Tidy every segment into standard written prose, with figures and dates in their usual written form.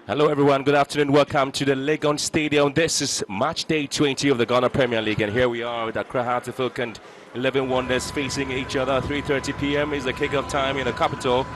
Hello everyone, good afternoon, welcome to the Legon Stadium. This is match day 20 of the Ghana Premier League, and here we are with Accra Hearts of Oak and 11 Wonders facing each other. 3:30 p.m. is the kick-off time in the capital.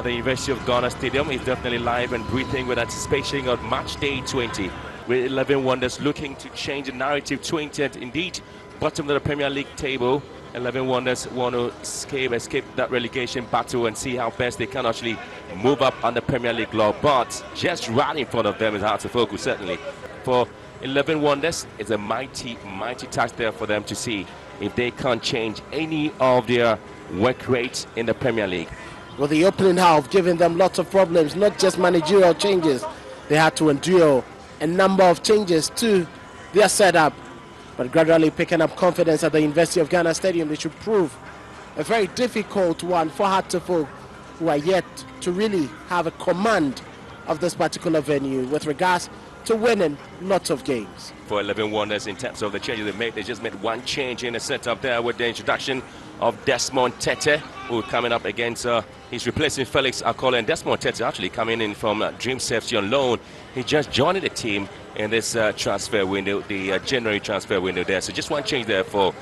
The University of Ghana Stadium is definitely live and breathing with anticipation of match day 20, with 11 Wonders looking to change the narrative. 20th, indeed, bottom of the Premier League table. 11 Wonders want to escape that relegation battle and see how best they can actually move up on the Premier League law. But just right in front of them is Hearts of Oak, certainly. For 11 Wonders, it's a mighty task there for them to see if they can't change any of their work rates in the Premier League. Well, the opening half giving them lots of problems, not just managerial changes. They had to endure a number of changes to their setup, but gradually picking up confidence at the University of Ghana Stadium. They should prove a very difficult one for Hearts of Oak, who are yet to really have a command of this particular venue with regards to winning lots of games. For 11 Wonders, in terms of the changes they made, they just made one change in the setup there with the introduction of Desmond Tete, who coming up against, he's replacing Felix Akole, and Desmond Tete actually coming in from Dream FC on loan. He just joined the team in this transfer window, the January transfer window there. So just one change there for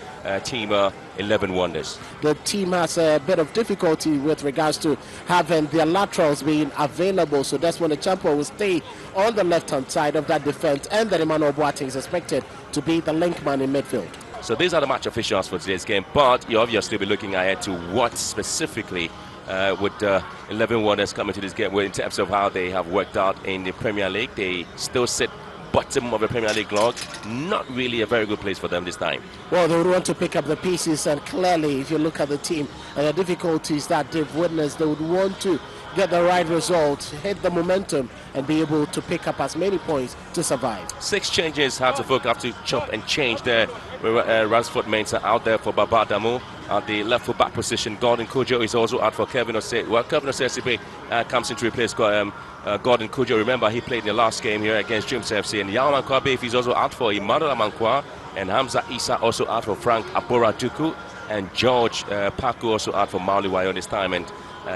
team 11 Wonders. The team has a bit of difficulty with regards to having their laterals being available, so that's when the champion will stay on the left-hand side of that defense, and then Emmanuel Boateng is expected to be the link man in midfield. So these are the match officials for today's game, but you obviously be looking ahead to what specifically would 11 Wonders coming to this game with in terms of how they have worked out in the Premier League. They still sit bottom of the Premier League log. Not really a very good place for them this time. Well, they would want to pick up the pieces, and clearly if you look at the team and the difficulties that they've witnessed, they would want to get the right result, hit the momentum, and be able to pick up as many points to survive. 6 changes Hearts of Oak have to chop and change there. Ransford Mensah out there for Baba Damo at the left full back position. Gordon Kojo is also out for Kevin Osei. Well, Kevin Osei comes in to replace Gordon Kojo. Remember, he played in the last game here against Dreams FC. And Yao Mankwa is also out for Emmanuel Amankwa, and Hamza Issa also out for Frank Abora Duku, and George Paku also out for Mauli Wayo this time, and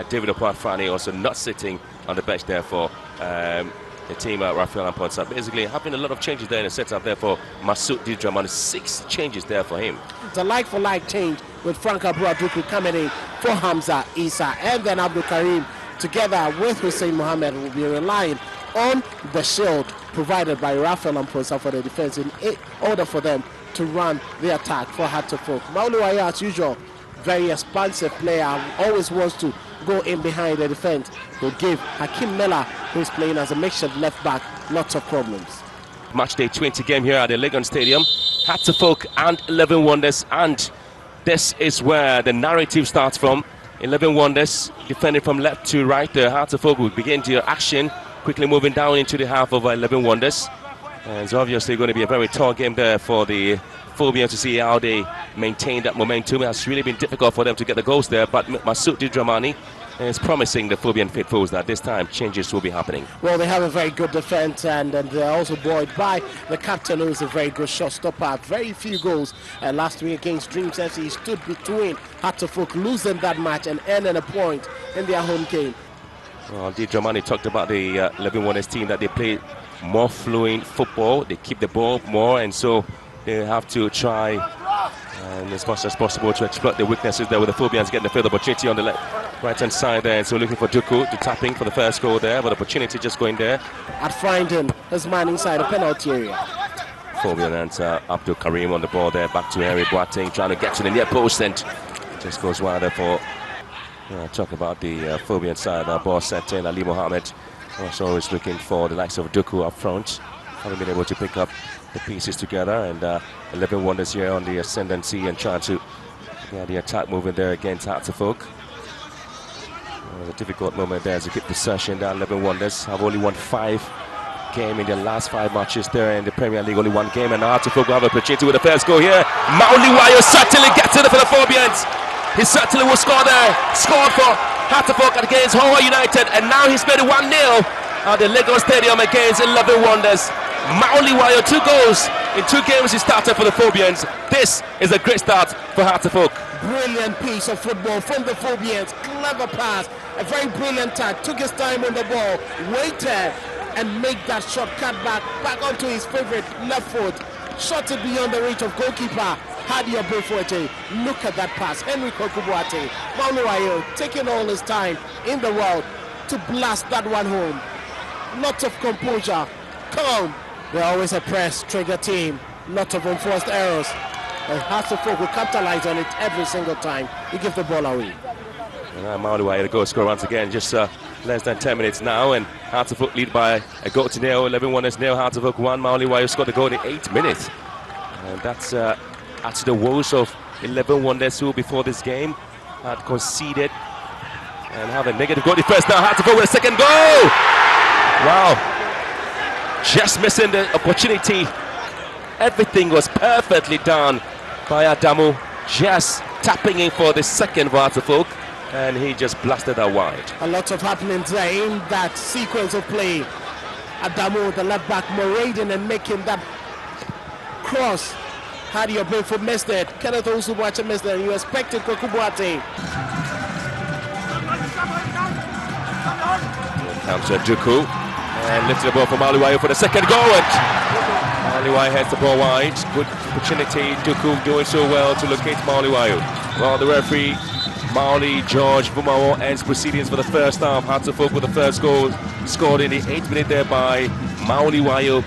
David Opuafani also not sitting on the bench there for the team Rafael Amponsa. Basically having a lot of changes there in the setup there for Masoud Didraman. 6 changes there for him. It's a like-for-like change with Frank Abora Duku coming in for Hamza Issa, and then Abdul Karim together with Hussein Mohammed will be relying on the shield provided by Rafael Amponsa for the defense in order for them to run the attack for Hearts of Oak. Maulu Waya, as usual, very expansive player, always wants to go in behind the defense. Will give Hakim Mela, who's playing as a makeshift left back, lots of problems. Match day 20 game here at the Legon Stadium. Hearts of Oak and 11 Wonders, and this is where the narrative starts from. 11 Wonders defending from left to right. The Hearts of Oak will begin their action, quickly moving down into the half of 11 Wonders. And it's obviously going to be a very tall game there for the Phobians to see how they maintain that momentum. It has really been difficult for them to get the goals there, but Masoud Dramani is promising the Phobian faithfuls that this time changes will be happening. Well, they have a very good defense, and they're also buoyed by the captain, who is a very good shot stopper. Very few goals last week against Dreams FC. He stood between Hearts of Oak losing that match and earning a point in their home game. Well, Dramani talked about the 11 Wonders team, that they play more fluent football, they keep the ball more, and so they have to try and as much as possible to exploit the weaknesses there with the Phobians getting the field opportunity on the right hand side there, and so looking for Duku to tapping for the first goal there, but opportunity just going there at finding his man inside the penalty area. Phobian and Abdul Karim on the ball there, back to Henry Boateng trying to get to the near post, and just goes wide there for talk about the Phobian side. Ball set in. Ali Mohammed also always looking for the likes of Duku up front, having been able to pick up the pieces together, and 11 Wonders here on the ascendancy and trying to get the attack moving there against Hearts of Oak. It was a difficult moment there as they keep possession there. 11 Wonders have only won 5 games in their last 5 matches there in the Premier League, only 1 game, and Hearts of Oak will have an opportunity with the first goal here. Mauli Wayo certainly gets it for the Phobians. He certainly will score there. Scored for Hearts of Oak against Hoa United, and now he's made it 1-0 at the Legon Stadium against 11 Wonders. Mauli Wayo, 2 goals in 2 games he started for the Phobians. This is a great start for Hearts of Oak. Brilliant piece of football from the Phobians. Clever pass, a very brilliant touch. Took his time on the ball, waited, and make that shot cut back onto his favorite left foot. Shot it beyond the reach of goalkeeper Hadi Obefuete. Look at that pass. Henry Kokubuate. Mauluayo taking all his time in the world to blast that one home. Lots of composure. Calm. They're always a press trigger team. Lots of enforced errors. And Hearts of Folk will capitalize on it every single time you give the ball away. And now Mauluayo, the goal scorer once again, just less than 10 minutes now, and Hearts of Folk lead by a goal to nil. 11-1 nil. Hearts of Folk 1. Mauluayo scored the goal in 8 minutes. And that's actually the woes of 11 Wonders who before this game had conceded and have a negative goal defense. Now Hearts of Folk with a second goal. Wow. Just missing the opportunity. Everything was perfectly done by Adamu, just tapping in for the second for Hearts of Folk, and he just blasted that wide. A lot of happenings there in that sequence of play. Adamu, the left back, marauding and making that cross. Hadi Obefuete missed it. Kenneth Osubuache missed it. You expected Kokubuate. Comes Duku and lifts the ball for Mauluayo for the second goal. Mauluayo heads the ball wide. Good opportunity. Duku doing so well to locate Mauluayo. Well, the referee, Mauli George Vumawo, ends proceedings for the first half. Hearts of Folk with the first goal scored in the 8th minute there by Mauluayo.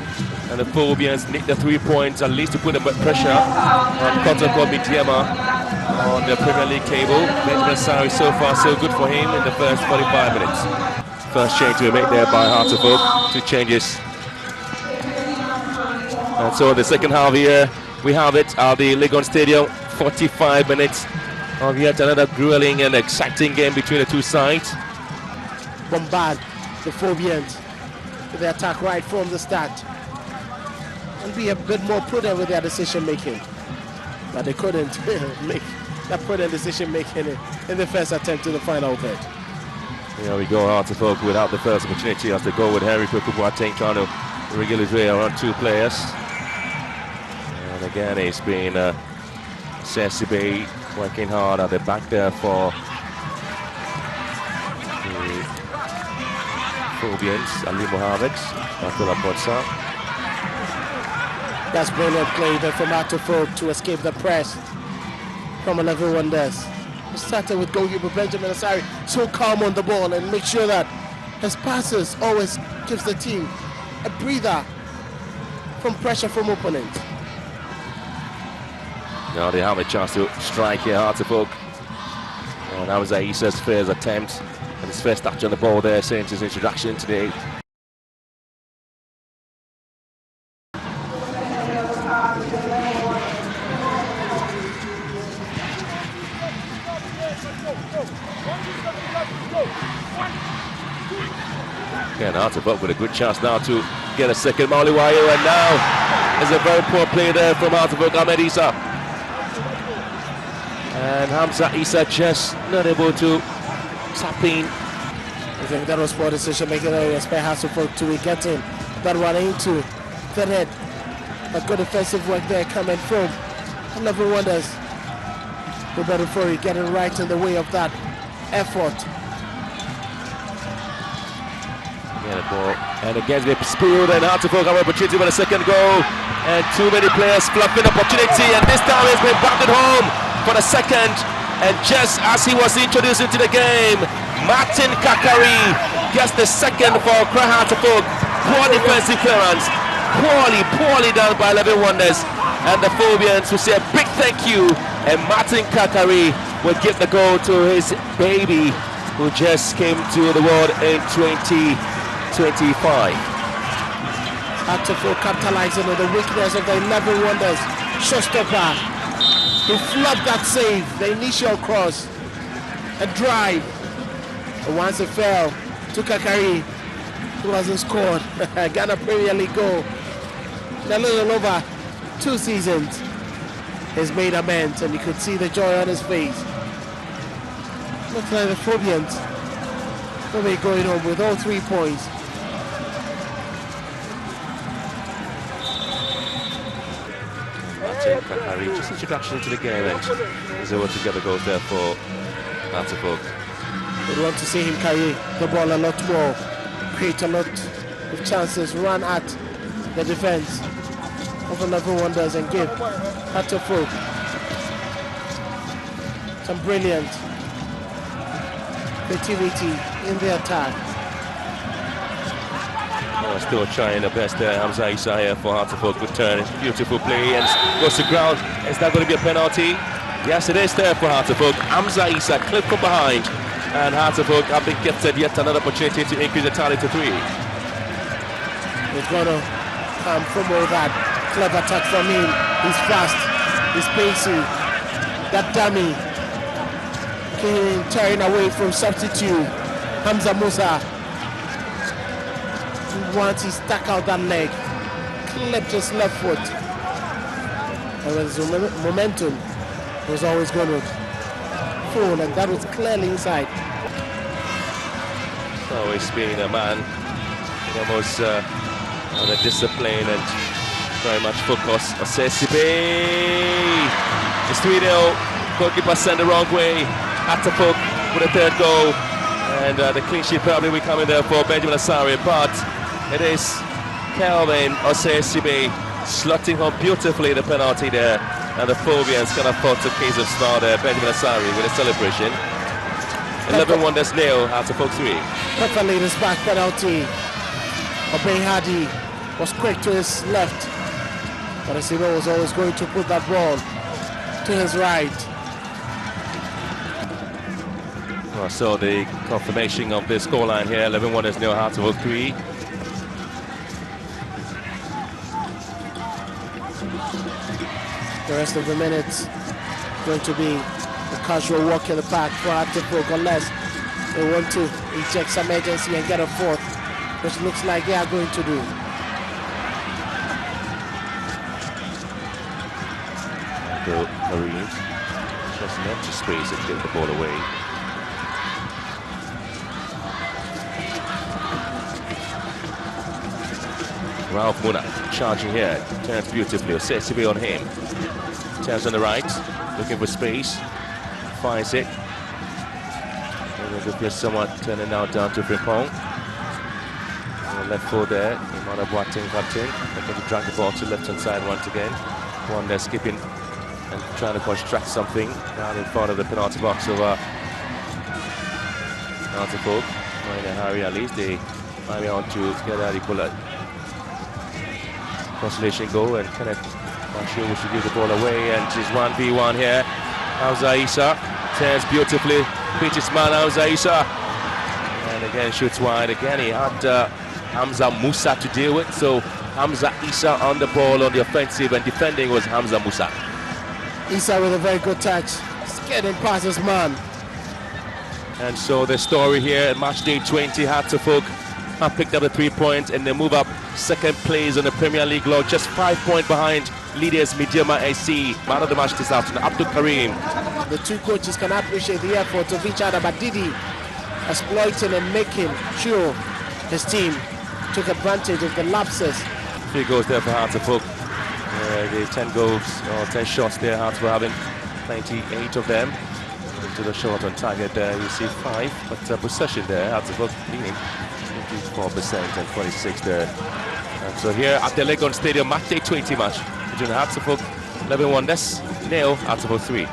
And the Phobians need the 3 points at least to put a bit pressure on Cotton Club Midiema on the Premier League cable. Benjamin Sarri so far so good for him in the first 45 minutes. First change to be made there by Hearts of Folk. 2 changes. And so in the second half here, we have it at the Legon Stadium. 45 minutes of yet another grueling and exciting game between the two sides. Bombard the Phobians with the attack right from the start. And be a bit more prudent with their decision making. But they couldn't make that prudent decision making in the first attempt to the final third. Here we go, Hearts of Folk without the first opportunity as they go with Henry Kokubuate trying to wriggle his way around 2 players. And again, it's been Sesibe working hard at the back there for the Phobians. Ali Mohammed, Abdullah Potsa. That's brilliant play there from Hearts of Folk to escape the press from 11 Wonders. We started with goalkeeper Benjamin Asari, so calm on the ball and make sure that his passes always gives the team a breather from pressure from opponents. Now they have a chance to strike here, Hearts of Folk. And that was Aissa's first attempt and his first touch on the ball there since his introduction today. Again, Hearts of Folk with a good chance now to get a second. Mauluayo, and now there's a very poor play there from Hearts of Folk, Ahmed Issa. And Hamza Issa just not able to tap in. I think that was poor decision making. I expect Hearts of Folk to be getting that one into the net. A good defensive work there coming from 11 Wonders. Roberto Fori getting right in the way of that effort. Yeah, the ball. And again, they spilled and Hearts of Folk have an opportunity for the second goal. And too many players fluffing opportunity. And this time it's been batted home for the second. And just as he was introduced into the game, Martin Kakari gets the second for Hearts of Folk. Poor defensive clearance. Poorly done by 11 Wonders. And the Phobians will say a big thank you. And Martin Kakari will give the goal to his baby who just came to the world in 2025. Hearts of Folk capitalizing on the weakness of the 11 Wonders. Showstopper, who flubbed that save, the initial cross, a drive. And once it fell to Kakari, who hasn't scored Ghana Premier League goal in a little over 2 seasons. He's made amends and you could see the joy on his face. Looks like the Phobians will be going home with all 3 points. Martin Kakari, just introduction to the game, and he's able to get the goals there for Hearts of Folk. We'd want to see him carry the ball a lot more, create a lot with chances, run at the defense of 11 Wonders and give Hartlepool some brilliant creativity in the attack. Still trying the best there. Hamza Isa here for Hartlepool. Good turn, beautiful play, and goes to ground. Is that going to be a penalty? Yes, it is there for Hartlepool. Hamza Isa clipped from behind, and Hartlepool have been gifted yet another opportunity to increase the tally to 3. He's going to come from all that clever touch from him. He's fast, he's pacey. That dummy came tearing away from substitute Hamza Musa. Once he stuck out that leg, clipped his left foot. And with his momentum, he was always going to fall, and that was clearly inside. Always being a man, almost on a discipline and very much focus. Osesibe. It's 3-0. Goalkeeper sent the wrong way. Hartlepool with a third goal, and the clean sheet probably will come in there for Benjamin Asari, but it is Kelvin Osesibe slotting home beautifully the penalty there, and the Phobians can afford to case of star there. Benjamin Asari with a celebration. 11 Wonders nil, Hartlepool 3. Perfectly this back penalty. Obey Hardy was quick to his left, but Osesibe was always going to put that ball to his right. Well, so the confirmation of the scoreline here, 11 Wonders nil, Hartlepool 3. The rest of the minutes going to be a casual walk in the park for Hartlepool, unless they want to inject some urgency and get a fourth, which looks like they are going to do. Kareem just an empty space and get the ball away. Ralph Muna charging here, turns beautifully. Osesibe on him, turns on the right, looking for space, finds it. There's someone turning now down to Frimpong. Left foot there, Imana Boateng captain, looking to drag the ball to left hand side once again. One there skipping and trying to construct something down in front of the penalty box of Hartlepool. In a hurry at least, they might be on to get out the bullet. Consolation goal, and Kenneth Marshall should give the ball away, and it's 1v1 here. Hamza Isa turns beautifully, beats his man Hamza Isa, and again shoots wide. Again he had Hamza Musa to deal with, so Hamza Isa on the ball on the offensive, and defending was Hamza Musa. Isa with a very good touch, getting past his man. And so the story here at match day 20, Hartlepool have picked up the 3 points, and they move up second place on the Premier League log, just 5 points behind leaders Midiyama SC. Man of the match this afternoon, Abdul Karim. The two coaches can appreciate the effort of each other, but Didi exploiting and making sure his team took advantage of the lapses. 3 goals there for Hartlepool. The 10 goals, or 10 shots there, Hartlepool having 98 of them. To the shot on target there, you see 5, but possession there, Hartlepool leading 54% and 26 there. And so here at the Legon Stadium, match day 20 match between Hartlepool 11 Wonders nil, Hartlepool 3.